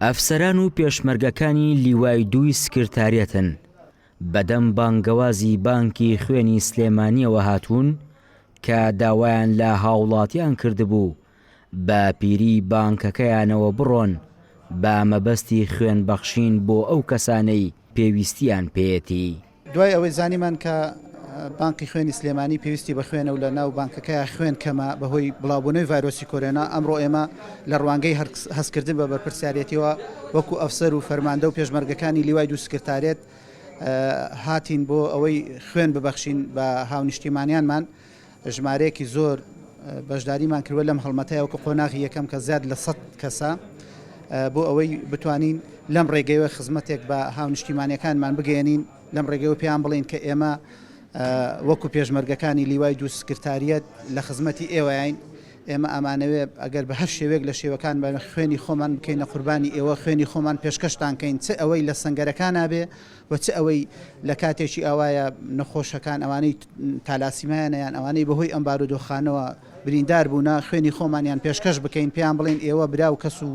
ئەفسەران و پێشمەرگەکانی لیوای دووی سکرتاریەتن بەدەم بانگەوازی بانکی خوێنی سلێمانیەوە هاتوون کە داوایان لە هاوڵاتیان کردبوو بە پیری بانکەکەیانەوە بڕۆن بە مەبەستی خوێنبەخشین بۆ ئەو کەسانەی پێویستیان پێیەتی. دوای ئەوەی زانیمان کە بانکی خوێنی سلێمانی پێویستی بە خوێنە و لە ناو بانکەکەی خوێن کەمە بەهۆی بڵاوبوونەوەی ڤایرۆسی کۆرۆنا، ئەمڕۆ ئێمە لە ڕوانگەی هەستکردن بە بەرپرسیارەتیەوە وەکو ئەفسەر و فەرماندە و پێشمەرگەکانی لیوای دوو سکرتارێت هاتین بۆ ئەوەی خوێن ببەخشین بە هاونیشتیمانیانمان. ژمارەیەکی زۆر بەشداریمان کردووە لەم هەڵمەتەیە وەکو قۆناغی یەکەم کە زیاد لە 100 کەسە بۆ ئەوەی بتوانین لەم ڕێگەیەوە خزمەتێک بە هاونیشتیمانیەکانمان بگەێنین. لەم ڕێگەیەوە پێیان بڵین کە ئێمە وەکو پێشمەرگەکانی لیوای دوو سکرتاریەت لە خزمەتی ئێوەیین. ئێمە ئەمانەوێ ئەگەر بە هەر شێوێک لە شێوەکان بە خوێنی خۆمان بکەینە قوربانی ئێوە، خوێنی خۆمان پێشکەشتان کەین، چ ئەوەی لە سەنگەرەکان نابێ و چ ئەوەی لە کاتێکی ئاوایە نەخۆشەکان ئەوانەی تالاسیمایانیان ئەوانەی بەهۆی ئەم بارودۆخانەوە بریندار بوونا خوێنی خۆمانیان پێشکەش بکەین، پێیان بڵێن ئێوە براو کەس و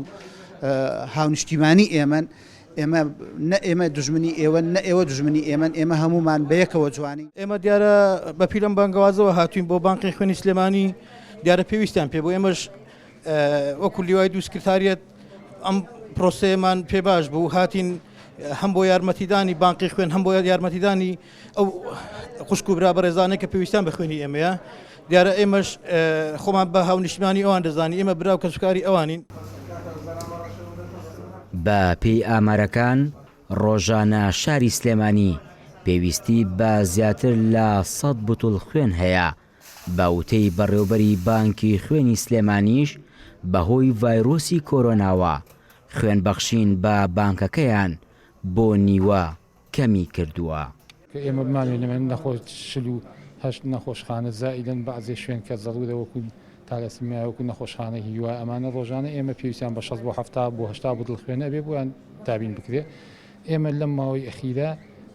هاونیشتیمانی ئێمەن، ئێمە دژمنی ئێوە نە ئێوە دژمنی ئێمەن، ئێمە هەمومان بەیەکەوە جوانی. ئێمە دیارە بە پیرەم بانگەوازەوە هاتوین بۆ بانقی خوێنی سلێمانی، دیارە پێویستیان پێ بۆ ئێمەش وەکو لیوای دوو سکرتاریەت ئەم پرۆسەیەمان پێ باش بوو، هاتین هەم بۆ یارمەتیدانی بانقی خوێن هەم بۆ یارمەتیدانی ئەو خوشک و برا بەڕێزانەی کە پێویستیان بە خوێنی ئێمەیە. دیارە ئێمەش خۆمان بە هاونیشتیمانی ئەوان دەزانی، ئێمە برا و کەسوکاری ئەوانین. بە پێی ئامارەکان ڕۆژانە شاری سلێمانی پێویستی بە زیاتر لە 100 بوتڵ خوێن هەیە. باوتەی بەڕێوەبەری بانکی خوێنی سلێمانیش بەهۆی ڤایرۆسی کۆرۆناوە خوێنبەخشین بە بانکەکەیان بۆ نیوە کەمی کردووە. ئێمە بمانوێنەمە نەخۆش و هەشت نەخۆشخانە زائیدەن بەعزێ شوێن کە زەڕوودە وەکو تالەسیمیا وەکو نەخۆشخانە هیوا ئەمانە ڕۆژانە ئێمە پێویستیان بە 60 بۆ 70 بۆ 80 بوتڵ خوێنە بێ بۆیان دابین بکرێ. ئێمە لەم ماوەی ئەخیرا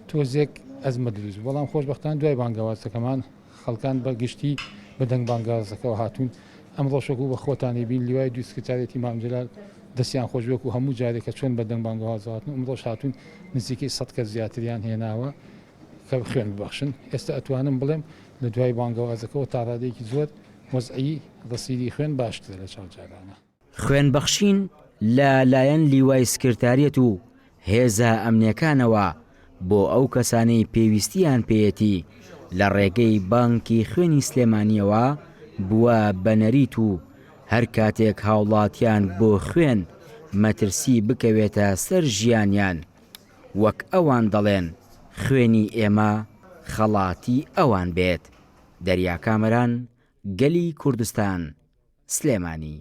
تۆزێک ئەزمە دروست، بەڵام خۆشبەختانە دوای بانگەوازەکەمان خەڵکان بەگشتی بە دەنگ بانگازەکەەوە هاتوون. ئەم ڕۆژێکو بە خۆتانی بین لیوای دوو سکرتاریەتی مامجلال دەستیان خۆشبێک و هەموو جارێکە چۆن بە دەنگ بانگەوازهاتن ئەم ڕۆژ هاتوون نزیکەی 100 کەس زیاتریان هێناوە کە خوێن ببەخشن. ئێستا ئەتوانم بڵێم لە دوای بانگەوازەکەەوە تا ڕادێکی زۆر وەزعی ڕسیدی خوێن باشترە لە چاوجارانە. خوێنبەخشین لە لایەن لیوای سکرتاریەت و هێزە ئەمنیەکانەوە بۆ ئەو کەسانەی پێویستیان پێیەتی لە ڕێگەی بانکی خوێنی سلێمانیەوە بووە بەنەریت و هەر کاتێک هاوڵاتیان بۆ خوێن مەترسی بکەوێتە سەر ژیانیان، وەک ئەوان دەڵێن خوێنی ئێمە خەڵاتی ئەوان بێت. دەریا کامەران، گەلی کوردستان، سلێمانی.